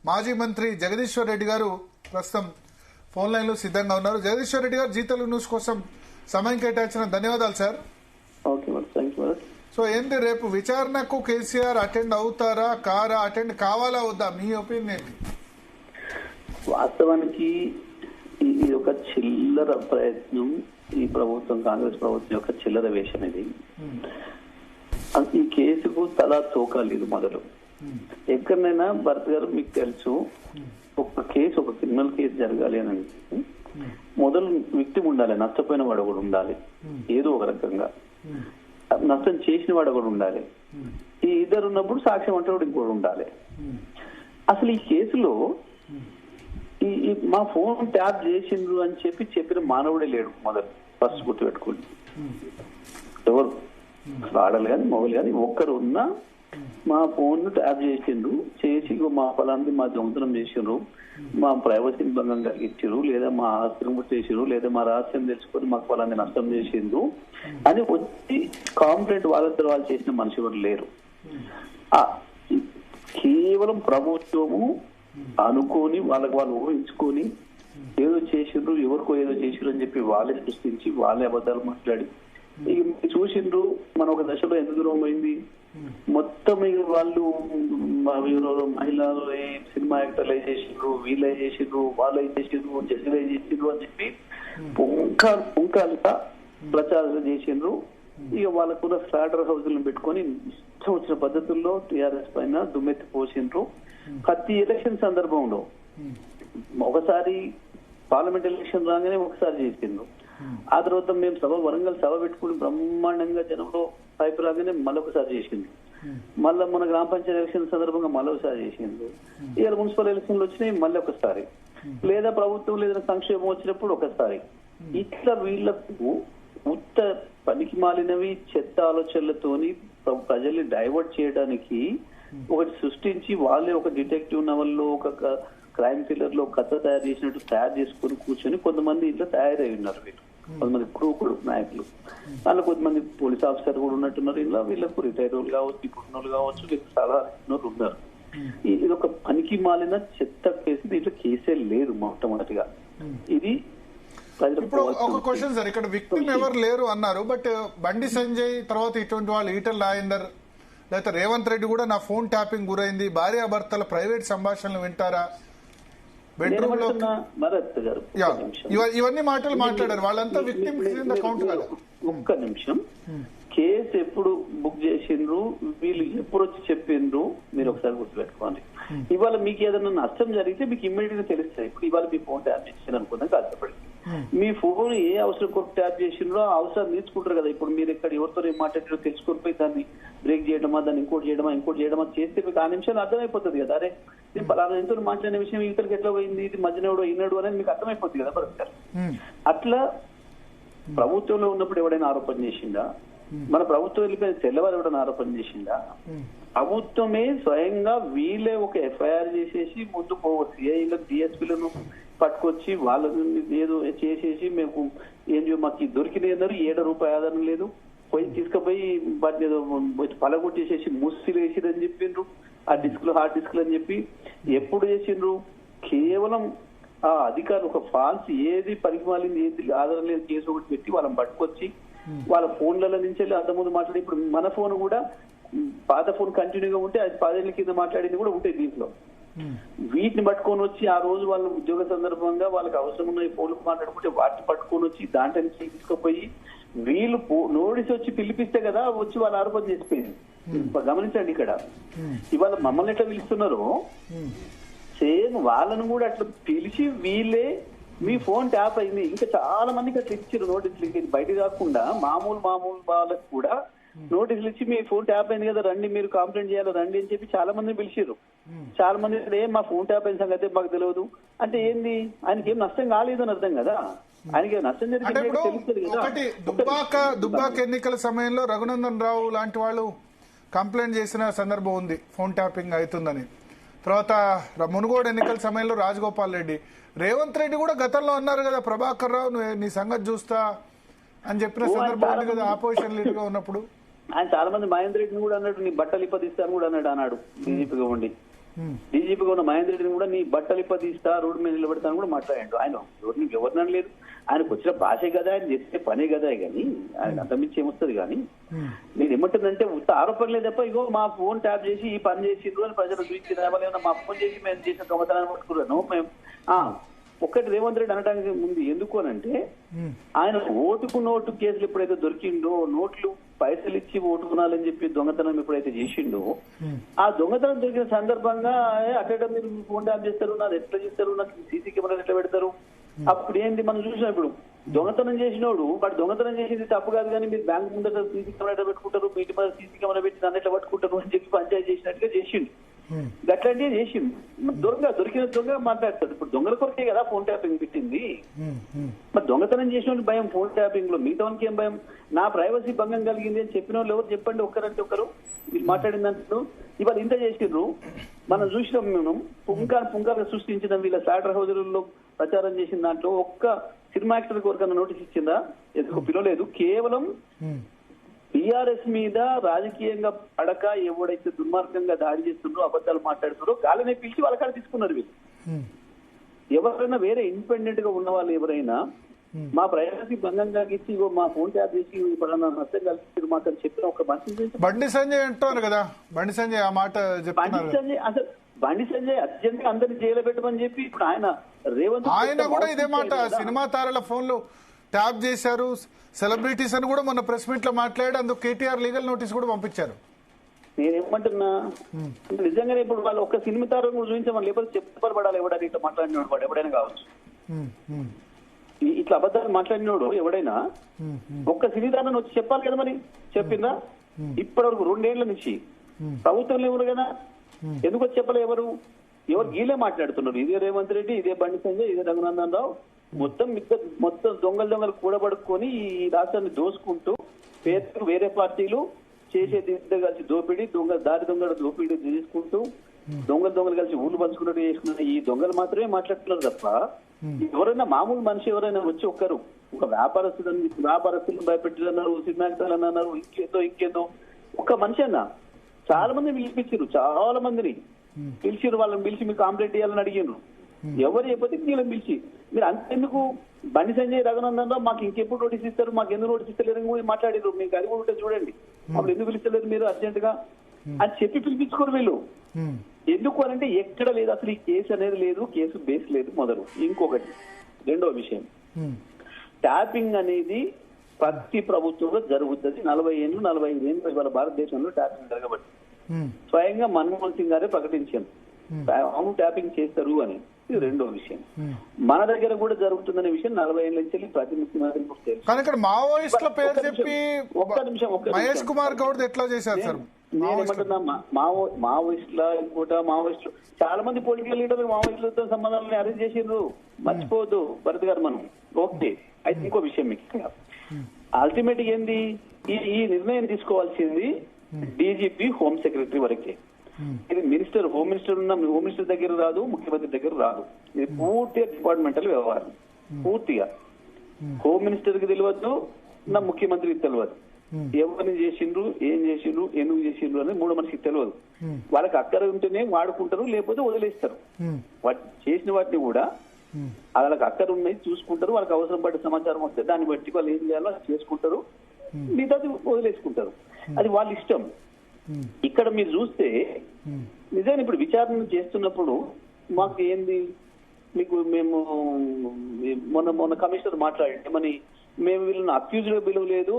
మాజీ మంత్రి జగదీశ్వర్ రెడ్డి గారు ప్రస్తుతం ఫోన్ లైన్ లో సిద్ధంగా ఉన్నారు. జగదీశ్వర్ రెడ్డి గారు, జీతలు న్యూస్ కోసం సమయం కేటాయించిన ధన్యవాదాలు సార్. సో ఏంటి రేపు విచారణకు కేసీఆర్ అటెండ్ అవుతారా కారా, అటెండ్ కావాలా వద్దా, మీ ఒపీనియన్ ఏంటి? వాస్తవానికి ఇది ఒక చిల్లర ప్రయత్నం, ఈ ప్రభుత్వం కాంగ్రెస్ ప్రభుత్వం యొక్క చిల్లర వేషం ఇది. ఈ కేసుకు తలా తోకాలేదు మొదలు. ఎక్కడైనా భరత్ గారు మీకు తెలుసు, ఒక కేసు, ఒక క్రిమినల్ కేసు జరగాలి అని అంటే మొదలు విక్టిమ్ ఉండాలి, నష్టపోయిన వాడు కూడా ఉండాలి, ఏదో ఒక రకంగా నష్టం చేసిన వాడు కూడా ఉండాలి. ఈ ఇద్దరు ఉన్నప్పుడు సాక్ష్యం అంటే ఇంకోటి ఉండాలి. అసలు ఈ కేసులో మా ఫోన్ ట్యాప్ చేసిండ్రు అని చెప్పిన మానవుడే లేడు. మొదలు ఫస్ట్ గుర్తుపెట్టుకోండి, ఎవరు ఆడలు కానీ మొగలు కానీ ఒక్కరు ఉన్నా మా ఫోన్ ట్యాప్ చేసిండ్రు, చేసి మా ఫలాన్ని మా దొంగతనం చేసిండ్రు, మా ప్రైవసీని భంగం కలిగించారు, లేదా మా ఆస్తిని చేసిండ్రు, లేదా మా రహస్యం తెలుసుకొని మాకు ఫలాన్ని నష్టం చేసిండ్రు అని వచ్చి కాంప్లైంట్ వాళ్ళందరూ వాళ్ళు చేసిన మనిషి కూడా లేరు. కేవలం ప్రభుత్వము అనుకోని వాళ్ళకి వాళ్ళు ఊహించుకొని ఏదో చేసిండ్రు, ఎవరికో ఏదో చేసిండ్రు అని చెప్పి వాళ్ళే సృష్టించి వాళ్ళే అబద్ధాలు మాట్లాడి ఇక చూసిండ్రు. మన ఒక దశలో ఎంత దూరం అయింది, మొత్తం వాళ్ళు మహిళలు సినిమా యాక్టర్లు చేసిండ్రు, వీళ్ళే చేసిండ్రు, వాళ్ళే చేసిండ్రు, జడ్జిలే చేసిండ్రు అని చెప్పి పుంకాలుగా ప్రచారం చేసిండ్రు. ఇక వాళ్ళకున్న స్లాటర్ హౌస్లను పెట్టుకొని ఇష్టం వచ్చిన పద్ధతుల్లో టీఆర్ఎస్ పైన దుమ్మెత్తి పోసిండ్రు. ప్రతి ఎలక్షన్ సందర్భంలో ఒకసారి పార్లమెంట్ ఎలక్షన్ రాగానే ఒకసారి చేసిండ్రు. ఆ తర్వాత మేము వరంగల్ సభ పెట్టుకుని బ్రహ్మాండంగా జనంలో పైపు రాగానే మళ్ళొకసారి చేసిండ్రు. మళ్ళీ మన గ్రామ పంచాయతీ ఎలక్షన్ సందర్భంగా మళ్ళొకసారి చేసిండ్రు. ఇవాళ మున్సిపల్ ఎలక్షన్లు వచ్చినాయి మళ్ళీ ఒకసారి, లేదా ప్రభుత్వం లేదా సంక్షేమం వచ్చినప్పుడు ఒకసారి. ఇట్లా వీళ్లకు ఉత్త పనికి మాలినవి చెత్త ఆలోచనలతోని ప్రజల్ని డైవర్ట్ చేయడానికి ఒకటి సృష్టించి వాళ్ళే ఒక డిటెక్టివ్ నవల్లో ఒక క్రైమ్ థ్రిల్లర్ లో కథ తయారు చేసినట్టు తయారు చేసుకుని కూర్చొని కొంతమంది ఇట్లా తయారై ఉన్నారు. వీళ్ళు కొంతమంది క్రూకుడు నాయకులు, అందులో కొంతమంది పోలీస్ ఆఫీసర్ కూడా ఉన్నట్టున్నారు. ఇలా వీళ్ళకు రిటైర్ కావచ్చు, ఇప్పుడున్నోళ్ళు కావచ్చు, వీళ్ళకి సలహా ఇస్తున్నారు ఉన్నారు. ఇది ఒక పనికి మాలిన చెత్త కేసు, దీంట్లో కేసే లేదు మొట్టమొదటిగా. ఇది ఇప్పుడు ఒక క్వశ్చన్ సార్, ఇక్కడ విక్టిమ్ ఎవరు లేరు అన్నారు, బట్ బండి సంజయ్ తర్వాత ఇటువంటి వాళ్ళు ఈటల రాజేందర్ లేకపోతే రేవంత్ రెడ్డి కూడా నా ఫోన్ ట్యాపింగ్ గురైంది, భార్యాభర్తల ప్రైవేట్ సంభాషణలు వింటారా, బెడ్రూమ్ లో ఇవన్నీ మాటలు మాట్లాడారు, వాళ్ళంతా విక్టిమ్స్ కౌంట్ కదా. ఒక్క నిమిషం, కేసు ఎప్పుడు బుక్ చేసిండ్రు, వీళ్ళు ఎప్పుడు వచ్చి చెప్పిండ్రు, మీరు ఒకసారి గుర్తుపెట్టుకోండి. ఇవాళ మీకు ఏదైనా నష్టం జరిగితే మీకు ఇమ్మీడియట్ గా తెలుస్తాయి. ఇప్పుడు ఇవాళ మీ ఫోన్ ట్యాప్ చేసిండ్రు అనుకుందాం, కష్టపడి మీ ఫోన్ ఏ అవసరం కొరకు ట్యాప్ చేసిండ్రో ఆ అవసరాలు నేర్చుకుంటారు కదా. ఇప్పుడు మీరు ఎక్కడ ఎవరితో ఏం మాట్లాడారో తెలుసుకొని పోయి దాన్ని బ్రేక్ చేయడమా, దాన్ని ఇంకోటి చేయడమా చేస్తే మీకు ఆ నిమిషాలు అర్థమైపోతుంది కదా. అరే నేను పలానా ఎంతో మాట్లాడిన విషయం ఇతరికి ఎట్లా పోయింది, ఇది మధ్యనోడు ఈనాడు అనేది మీకు అర్థమైపోతుంది కదా భరత్. అట్లా ప్రభుత్వంలో ఉన్నప్పుడు ఎవడైనా ఆరోపణ చేసిందా, మన ప్రభుత్వం వెళ్ళిపోయిన తెల్లవారు ఎవడైనా ఆరోపణ చేసిందా? ప్రభుత్వమే స్వయంగా వీళ్ళే ఒక ఎఫ్ఐఆర్ చేసేసి ముందు సిఐలకు డిఎస్పీలను పట్టుకొచ్చి వాళ్ళని ఏదో చేసేసి మేము ఏం మాకు దొరికినాయి అన్నారు, ₹7 ఆధారం లేదు, పోయి తీసుకుపోయి వాటిని ఏదో పలగొట్టేసేసి ముస్సిలు వేసిరని చెప్పిండ్రు, ఆ డిస్క్లు హార్డ్ డిస్క్లు అని చెప్పి. ఎప్పుడు చేసిండ్రు? కేవలం ఆ అధికారులు ఒక ఫాల్స్ ఏది పనికి మాలింది, ఏది ఆధారం లేదు కేసు ఒకటి పెట్టి వాళ్ళని పట్టుకొచ్చి వాళ్ళ ఫోన్లలో నుంచి వెళ్ళి అంతకుముందు మాట్లాడి, ఇప్పుడు మన ఫోన్ కూడా పాత ఫోన్ కంటిన్యూగా ఉంటే అది 10 ఏళ్ల కింద మాట్లాడింది కూడా ఉంటాయి దీంట్లో. వీటిని పట్టుకొని వచ్చి ఆ రోజు వాళ్ళ ఉద్యోగ సందర్భంగా వాళ్ళకి అవసరం ఉన్న ఫోన్లు మాట్లాడుకుంటే వాటిని పట్టుకొని వచ్చి దాంట్లో నుంచి తీసుకుపోయి వీళ్ళు నోటీస్ వచ్చి పిలిపిస్తే కదా వచ్చి వాళ్ళు ఆరోపణ చేసిపోయింది. గమనించండి, ఇక్కడ ఇవాళ మమ్మల్ని ఎట్లా పిలుస్తున్నారో సేమ్ వాళ్ళను కూడా అట్లా పిలిచి వీళ్ళే మీ ఫోన్ ట్యాప్ అయింది, ఇంకా చాలా మందికి అట్లా ఇచ్చారు నోటీసులు. ఇది బయట కాకుండా మామూలు వాళ్ళకు కూడా నోటీసులు ఇచ్చి మీ ఫోన్ ట్యాప్ అయింది కదా రండి, మీరు కంప్లైంట్ చేయాలి రండి అని చెప్పి చాలా మందిని పిలిచారు. చాలా మంది ఏం మా ఫోన్ ట్యాప్ అయిన సంగతి మాకు తెలియదు అంటే ఏంది, ఆయనకి ఏం నష్టం కాలేదు అని అర్థం కదా. ఆయనకి నష్టం జరిగింది తెలుస్తుంది కదా. దుబ్బాక ఎన్నికల సమయంలో రఘునందన్ రావు లాంటి వాళ్ళు కంప్లైంట్ చేసిన సందర్భం ఉంది ఫోన్ ట్యాపింగ్ అవుతుందని. తర్వాత మునుగోడు ఎన్నికల సమయంలో రాజగోపాల్ రెడ్డి, రేవంత్ రెడ్డి కూడా గతంలో అన్నారు కదా ప్రభాకర్ రావు నీ సంగతి చూస్తా అని చెప్పిన సందర్భం ఉంది కదా ఆపోజిషన్ లీడర్ గా ఉన్నప్పుడు. ఆయన చాలా మంది మహేందర్ రెడ్డిని కూడా అన్నాడు, నీ బట్టలు ఇప్పదిస్తాను కూడా అన్నాడు బీజేపీగా ఉండి. డీజీపీగా ఉన్న మహేందర్ రెడ్డిని కూడా నీ బట్టలు ఇప్పదీస్తా రోడ్డు మీద నిలబెడతాను కూడా మాట్లాడాడు. ఆయన ఎవరినని లేదు, ఆయనకు వచ్చిన భాషే కదా, ఆయన చేస్తే పనే కదా, కానీ ఆయన అంతమించి ఏమొస్తుంది. కానీ నేను ఏమంటుందంటే ఉత్త ఆరోపణలే తప్ప ఇగో మా ఫోన్ ట్యాప్ చేసి ఈ పని చేసిండ్రు అని ప్రజలు చూపించి రావాలేమన్నా మా ఫోన్ చేసి మేము చేసిన దొంగతనాన్ని పట్టుకున్నాను మేము. ఒక్కటి రేవంత్ రెడ్డి అనడానికి ముందు ఎందుకు అనంటే ఆయన ఓటుకు నోటు కేసులు ఎప్పుడైతే దొరికిండో, నోట్లు పైసలు ఇచ్చి ఓటుకున్నాలని చెప్పి దొంగతనం ఎప్పుడైతే చేసిండో, ఆ దొంగతనం దొరికిన సందర్భంగా అక్కడ మీరు ఫోన్ ట్యాప్ చేస్తారు, నాది ఎట్లా చేస్తారు, నాకు సీసీ కెమెరాలు ఎట్లా పెడతారు. అప్పుడు ఏంటి మనం చూసినా, ఇప్పుడు దొంగతనం చేసినోడు వాడు దొంగతనం చేసింది తప్పు కాదు, కానీ మీరు బ్యాంక్ ముందర సీసీ కెమెరా ఎట్లా పెట్టుకుంటారు, మీ ఇంటి మీద సీసీ కెమెరా పెట్టి నన్ను ఎట్లా పట్టుకుంటారు అని చెప్పి పంచాయతీ చేసినట్టుగా చేసిండు. అట్లాంటివి చేసింది. దొరికిన దొంగ మాట్లాడతాడు. ఇప్పుడు దొంగల కొరకే కదా ఫోన్ ట్యాపింగ్ పెట్టింది. మరి దొంగతనం చేసిన భయం ఫోన్ ట్యాపింగ్ లో, మిగతానికి ఏం భయం? నా ప్రైవసీ భంగం కలిగింది అని చెప్పిన వాళ్ళు ఎవరు చెప్పండి, ఒక్కరంటే ఒకరు. మీరు మాట్లాడిన దాంట్లో ఇవాళ ఇంత చేసిండ్రు, మనం చూసినాం. మేము పుంకాలు సృష్టించిన వీళ్ళ సాటర్ హౌజులలో ప్రచారం చేసిన దాంట్లో ఒక్క సినిమా యాక్టర్ కోరికన్నా నోటీస్ ఇచ్చిందా? ఎందుకు పిలవలేదు. కేవలం టీఆర్ఎస్ మీద రాజకీయంగా పడక ఎవడైతే దుర్మార్గంగా దాడి చేస్తున్నారో, అబద్ధాలు మాట్లాడుతున్నారో గాలిని పిలిచి వాళ్ళ కాడ తీసుకున్నారు వీళ్ళు. ఎవరైనా వేరే ఇండిపెండెంట్ గా ఉన్న వాళ్ళు ఎవరైనా మా ప్రైవసీ భంగం కలిగించి మా ఫోన్ ట్యాప్ చేసి పలానా నష్టం కలిసి మాకు చెప్పిన ఒక మనిషి బండి సంజయ్ అంటారు కదా, బండి సంజయ్ ఆ మాట చెప్తున్నారు. అసలు బండి సంజయ్ అర్జెంట్ గా అందరినీ జైలు పెట్టమని చెప్పి ఇప్పుడు ఆయన రేవంత్ ఆయన కూడా ఇదే మాట, సినిమా తారల ఫోన్లు ట్యాప్ చేశారు, సెలబ్రిటీస్ అని కూడా మొన్న ప్రెస్ మీట్ లో మాట్లాడి అందుకు కేటీఆర్ లీగల్ నోటీస్ కూడా పంపించారు. నేనేమంటున్నా, నిజంగానే ఇప్పుడు వాళ్ళు ఒక్క సినిమా తారం కూడా చూపించామని, లేకపోతే చెప్పబడాలి ఎవడని ఇట్లా మాట్లాడినోడు వాడు ఎవడైనా కావచ్చు. ఇట్లా అబద్ధాలు మాట్లాడినోడు ఎవడైనా ఒక్క సినీ తారం వచ్చి చెప్పాలి కదా. మరి చెప్పిందా? ఇప్పటి వరకు 2 ఏళ్ల నుంచి ప్రభుత్వంలో ఎవరు కదా, ఎందుకు వచ్చి చెప్పలే? ఎవరు గీలే మాట్లాడుతున్నారు. ఇదే రేవంత్ రెడ్డి, ఇదే బండి సంజయ్, ఇదే రఘునందన్ రావు, మొత్తం దొంగలు కూడబడుకొని ఈ రాష్ట్రాన్ని దోసుకుంటూ పేరు వేరే పార్టీలు చేసేది కలిసి దోపిడీ, దారి దొంగల దోపిడీ చేసుకుంటూ దొంగలు కలిసి ఊళ్ళు పంచుకున్నట్టు చేసుకున్న ఈ దొంగలు మాత్రమే మాట్లాడుతున్నారు తప్ప ఎవరైనా మామూలు మనిషి ఎవరైనా వచ్చి ఒక వ్యాపారస్తులను భయపెట్టారన్నారు, సినిమాక్టర్లు అన్నారు, ఇంకేదో ఒక మనిషి అన్న చాలా మందిని పిలిపించారు, చాలా మందిని పిలిచిరు. వాళ్ళని పిలిచి మీకు కాంప్లైంట్ చేయాలని అడిగినారు. ఎవరు చెప్పతే వీళ్ళని పిలిచి మీరు అంతెందుకు బండి సంజయ్ రఘునందన్ రావు మాకు ఇంకెప్పుడు నోటీస్ ఇస్తారు, మాకు ఎందుకు నోటీస్ ఇస్తలేరు మాట్లాడారు. మీకు అది కూడా ఉంటే చూడండి, అప్పుడు ఎందుకు పిలిస్తలేరు మీరు అర్జెంట్ గా అని చెప్పి పిలిపించుకోరు వీళ్ళు. ఎందుకు అనంటే ఎక్కడ లేదు అసలు ఈ కేసు అనేది లేదు, కేసు బేస్ లేదు మొదలు. ఇంకొకటి రెండో విషయం, ట్యాపింగ్ అనేది ప్రతి ప్రభుత్వంలో జరుగుతుంది. 40 ఏళ్ళు 45 ఏళ్ళు ఇవాళ భారతదేశంలో ట్యాపింగ్ జరగబట్టి స్వయంగా మన్మోహన్ సింగ్ గారే ప్రకటించాను అవును ట్యాపింగ్ చేస్తారు అని. ఇది రెండో విషయం. మన దగ్గర కూడా జరుగుతుందనే విషయం 40 ఏళ్ళ నుంచి ప్రతి ముఖ్యమంత్రి కానీ ఇక్కడ మావోయిస్టుల పేరు చెప్పి ఒక్క నిమిషం మహేష్ కుమార్ గౌడ్ ఎట్లా చేశారు సార్? నేనేమంటున్నా, మావోయిస్టుల ఇంకోట మావోయిస్టులు చాలా మంది పొలిటికల్ లీడర్లు మావోయిస్టులతో సంబంధాలను అరెస్ట్ చేసిండ్రు, మర్చిపోవద్దు భరత్ గారు. మనం ఓకే. అయితే ఇంకో విషయం మీకు అల్టిమేట్ ఏంది, ఈ నిర్ణయం తీసుకోవాల్సింది డీజీపీ హోమ్ సెక్రటరీ వరకే. ఇది హోమ్ మినిస్టర్ దగ్గర రాదు, ముఖ్యమంత్రి దగ్గర రాదు. ఇది పూర్తిగా డిపార్ట్మెంటల్ వ్యవహారం. పూర్తిగా హోమ్ మినిస్టర్ కి తెలియదు, నా ముఖ్యమంత్రికి తెలియదు. ఎవరిని చేసిండ్రు, ఏం చేసిండ్రు, ఎందుకు చేసిండ్రు అనేది మూడో మనిషికి తెలియదు. వాళ్ళకి అక్కర ఉంటేనే వాడుకుంటారు, లేకపోతే వదిలేస్తారు. చేసిన వాటిని కూడా వాళ్ళకి అక్కర ఉన్నాయి చూసుకుంటారు. వాళ్ళకి అవసరం పడే సమాచారం వస్తే దాన్ని బట్టి వాళ్ళు ఏం చేయాలో చేసుకుంటారు, మిగతాది వదిలేసుకుంటారు. అది వాళ్ళ ఇష్టం. ఇక్కడ మీరు చూస్తే నిజంగా ఇప్పుడు విచారణ చేస్తున్నప్పుడు మాకు ఏంది, మేము మొన్న కమిషనర్ మాట్లాడండి మరి మేము వీళ్ళని అక్యూజ్ గా పిలవలేదు,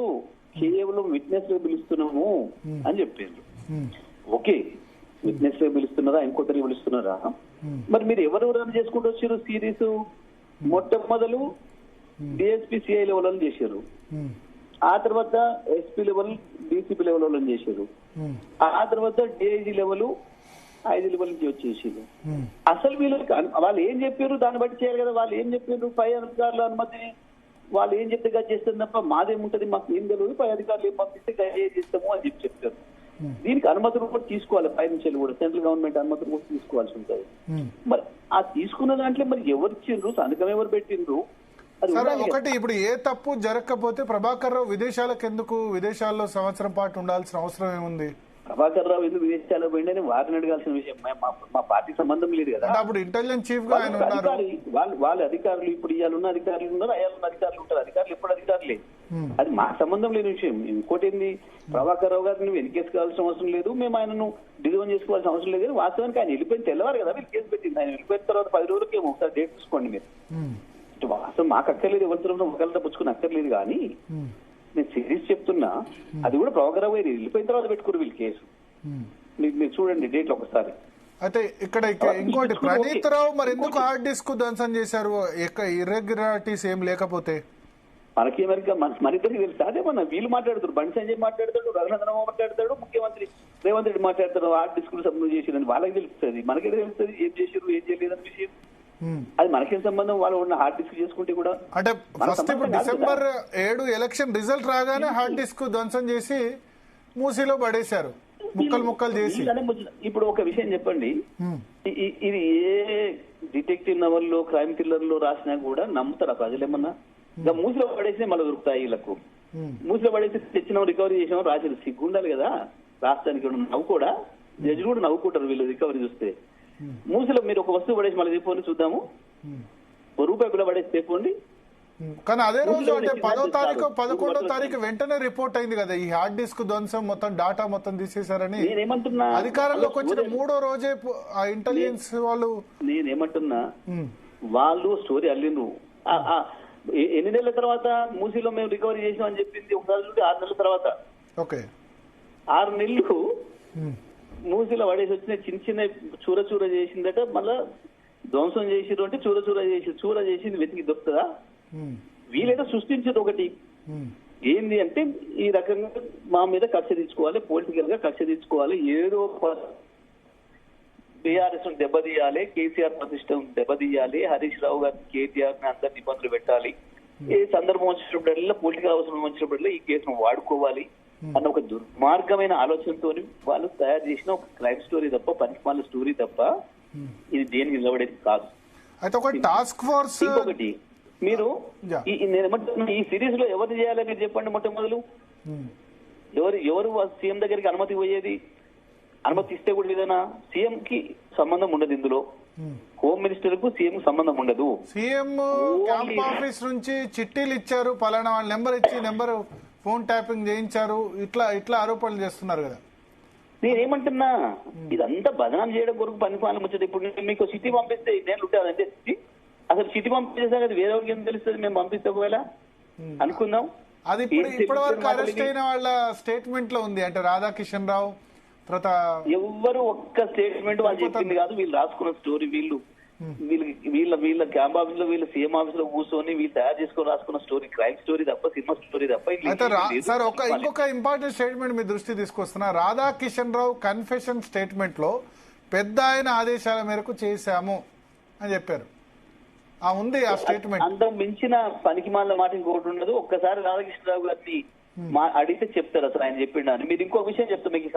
కేవలం విట్నెస్ గా పిలుస్తున్నాము అని చెప్పారు. ఓకే, విట్నెస్ గా పిలుస్తున్నారా, ఇంకొకరికి పిలుస్తున్నారా? మరి మీరు ఎవరెవరైనా చేసుకుంటూ వచ్చారు సిరీస్? మొట్టమొదలు డిఎస్పీ సిఐ లెవెల్ చేశారు, ఆ తర్వాత ఎస్పీ లెవెల్ డీసీపీ లెవెల్ చేశారు, ఆ తర్వాత డిఐజీ లెవెల్ 5 లెవెల్ నుంచి వచ్చేసారు. అసలు వీళ్ళకి వాళ్ళు ఏం చెప్పారు దాన్ని బట్టి చేయాలి కదా. వాళ్ళు ఏం చెప్పారు, పై అధికారుల అనుమతిని వాళ్ళు ఏం చెప్తే గది చేస్తారు తప్ప మాదేముంటది, మాకు ఏం తెలియదు, పై అధికారులు ఏం పంపిస్తే గది చేస్తాము అని చెప్తారు. దీనికి అనుమతులు కూడా తీసుకోవాలి, పై నుంచి కూడా సెంట్రల్ గవర్నమెంట్ అనుమతులు కూడా తీసుకోవాల్సి ఉంటుంది. మరి ఆ తీసుకున్న దాంట్లో మరి ఎవరు ఇచ్చిండ్రు, సంతకం ఎవరు పెట్టిండ్రు? ఒకటి ఇప్పుడు ఏ తప్పు జరగకపోతే ప్రభాకర్ రావు విదేశాలకు ఎందుకు, విదేశాల్లో సంవత్సరం పాటు ఉండాల్సిన అవసరం ఏముంది? ప్రభాకర్ రావు ఎందుకు విదేశాలకు పోయిండని వారిని అడగాల్సిన విషయం. మా పార్టీకి సంబంధం లేదు కదా. అంటే అప్పుడు ఇంటెలిజెన్స్ చీఫ్ గా ఆయన ఉన్నారు. వాళ్ళ అధికారులు ఇప్పుడు ఇవాళ అధికారులు ఉన్నారు, అయ్యాలున్న అధికారులు ఉంటారు. అధికారులు ఎప్పుడు అధికారులే, అది మాకు సంబంధం లేని విషయం. ఇంకోటి ఏంది, ప్రభాకర్ రావు గారిని వెనకేసుకోవాల్సిన అవసరం లేదు, మేము ఆయనను డిజైన్ చేసుకోవాల్సిన అవసరం లేదు. కానీ వాస్తవానికి ఆయన వెళ్ళిపోయిన తెల్లవారు కదా వీళ్ళు కేసు పెట్టింది. ఆయన వెళ్ళిపోయిన తర్వాత 10 రోజులకి ఏమో ఒకసారి డేట్ చూసుకోండి మీరు. వాస్తవం మాకు అక్కర్లేదు, ఎవరితో ఒకళ్ళతో పుచ్చుకుని అక్కర్లేదు. కానీ నేను సిరీస్ చెప్తున్నా, అది కూడా ప్రభాకర్ రావు గారు వెళ్ళిపోయిన తర్వాత పెట్టుకోరు వీళ్ళు కేసు. మీరు చూడండి డేట్లు ఒకసారి. అయితే ఇక్కడ ఇంకోటి, ప్రణీత్ రావు మరి ఎందుకు హార్డ్ డిస్క్ ధ్వంసం చేశారు? ఇర్రెగ్యులారిటీస్ ఏం లేకపోతే మనకేమరిక మనిద్దరికి తెలుసు. అదే మన వీళ్ళు మాట్లాడుతారు, బండి సంజయ్ మాట్లాడతాడు, రఘునందన్ మాట్లాడతాడు, ముఖ్యమంత్రి రేవంత్ రెడ్డి మాట్లాడతాడు. హార్డ్ డిస్క్ సంబంధం చేసిందని వాళ్ళకి తెలుస్తుంది, మనకే తెలుస్తుంది ఏం చేసారు ఏం చేయలేదని విషయం. అది మనకేం సంబంధం, వాళ్ళు ఉన్న హార్డ్ డిస్క్ చేసుకుంటే కూడా. అంటే ఫస్ట్ ఇప్పుడు December 7 ఎలక్షన్ రిజల్ట్ రాగానే హార్డ్ డిస్క్ ధ్వంసం చేసి మూసీలో పడేశారు, ముక్కలు చేసి. ఇప్పుడు ఒక విషయం చెప్పండి, ఇది ఏ డిటెక్టివ్ నవల్లో క్రైమ్ థ్రిల్లర్ లో రాసినా కూడా నమ్ముతారా ప్రజలు? ఏమన్నా ఇంకా మూసిలో పడేసి మళ్ళీ దొరుకుతాయి వీళ్ళకు. మూసిలో పడేసి తెచ్చినాం రికవరీ చేసినాం రాసి సిగ్గుండాలి కదా రాష్ట్రానికి. నవ్వు కూడా జడ్జి కూడా నవ్వుకుంటారు వీళ్ళు రికవరీ చూస్తే. మూసిలో మీరు ఒక వస్తువు పడేసి మళ్ళీ తీసుకోండి చూద్దాము, రూపాయి బిల్ల పడేసి తీసుకోండి. కానీ అదే రోజు అంటే 10వ తారీఖు 11వ తారీఖు వెంటనే రిపోర్ట్ అయింది కదా ఈ హార్డ్ డిస్క్ ధ్వంసం, మొత్తం డాటా మొత్తం తీసేశారని. నేనేమంటున్నా, అధికారంలోకి వచ్చిన 3వ రోజే ఆ ఇంటెలిజెన్స్ వాళ్ళు. నేనేమంటున్నా, వాళ్ళు స్టోరీ అల్లిండ్రు. ఎన్ని నెలల తర్వాత మూసీలో మేము రికవరీ చేసాం అని చెప్పింది ఒకసారి చూస్తే 6 నెలల తర్వాత. ఓకే, 6 నెలలు మూసీలో పడేసి వచ్చిన చిన్న చూర చేసిందట. మళ్ళా ధ్వంసం చేసిరు అంటే చూర చేసింది వెతికి దొరుకుతుందా? వీళ్ళేదో సృష్టించేది ఒకటి ఏంది అంటే, ఈ రకంగా మా మీద కక్ష తీర్చుకోవాలి, పొలిటికల్ గా కక్ష తీర్చుకోవాలి, ఏదో బీఆర్ఎస్ దెబ్బతీయాలి, కేసీఆర్ ప్రతిష్టం దెబ్బతీయాలి, హరీష్ రావు గారిని కేటీఆర్ ని అందరిని ఇబ్బందులు పెట్టాలి, ఏ సందర్భం వచ్చినప్పుడల్లా పొలిటికల్ అవసరం వచ్చినప్పుడల్లా ఈ కేసును వాడుకోవాలి అన్న ఒక దుర్మార్గమైన ఆలోచనతో వాళ్ళు తయారు చేసిన ఒక క్రైమ్ స్టోరీ తప్ప, పనికిమాల స్టోరీ తప్ప ఇది దేనికి నిలబడేది కాదు. అయితే ఒక టాస్క్ ఫోర్స్. ఇంకొకటి, మీరు నేనేమంటున్నా, ఈ సిరీస్ లో ఎవరు చేయాలని మీరు చెప్పండి. మొట్టమొదలు ఎవరు సీఎం దగ్గరికి అనుమతి పోయేది? అనుమతి ఇస్తే కూడా ఏదైనా సీఎం కి సంబంధం ఉండదు ఇందులో, హోమ్ మినిస్టర్ కు సీఎం సంబంధం ఉండదు. సీఎం క్యాంప్ ఆఫీస్ నుంచి చిట్టీలు ఇచ్చారు, పలానా వాళ్ళ నెంబర్ ఇచ్చి నెంబర్ ఫోన్ ట్యాపింగ్ చేయించారు, ఇట్లా ఆరోపణలు చేస్తున్నారు కదా. నేనేమంటున్నా, ఇదంతా బదనాం చేయడం కొరకు పనిపాలన వచ్చేది. ఇప్పుడు మీకు సిటీ పంపిస్తే నేను ఉంటానంటే సిటీ, అసలు సిటీ పంపించేసా కదా వేరే వాళ్ళకి ఏం తెలుస్తుంది? మేము పంపిస్తే ఒకవేళ అనుకుందాం. అది ఇప్పటి వరకు అరెస్ట్ అయిన వాళ్ళ స్టేట్మెంట్ లో ఉంది. అంటే రాధాకిషన్ రావు తర్వాత ఎవ్వరు ఒక్క స్టేట్మెంట్ వాళ్ళు చెప్పింది కాదు, వీళ్ళు రాసుకున్న స్టోరీ. వీళ్ళ క్యాంప్ ఆఫీస్ లో, వీళ్ళ సీఎం ఆఫీస్ లో కూర్చొని వీళ్ళు తయారు చేసుకొని రాసుకున్న స్టోరీ, క్రైమ్ స్టోరీ తప్ప, సినిమా స్టోరీ తప్ప. సార్ ఇంకొక ఇంపార్టెంట్ స్టేట్మెంట్ మీ దృష్టి తీసుకొస్తున్నా. రాధాకిషన్ రావు కన్ఫెషన్ స్టేట్మెంట్ లో పెద్ద ఆయన ఆదేశాల మేరకు చేశాము అని చెప్పారు. ఉంది ఆ స్టేట్మెంట్. అంత మించిన పనికిమాల మాట ఇంకొకటి ఉండదు. ఒక్కసారి రాధాకృష్ణరావు గారిని అడిగితే చెప్తారు అసలు ఆయన చెప్పిండు అని. మీరు ఇంకో విషయం చెప్తా మీకు.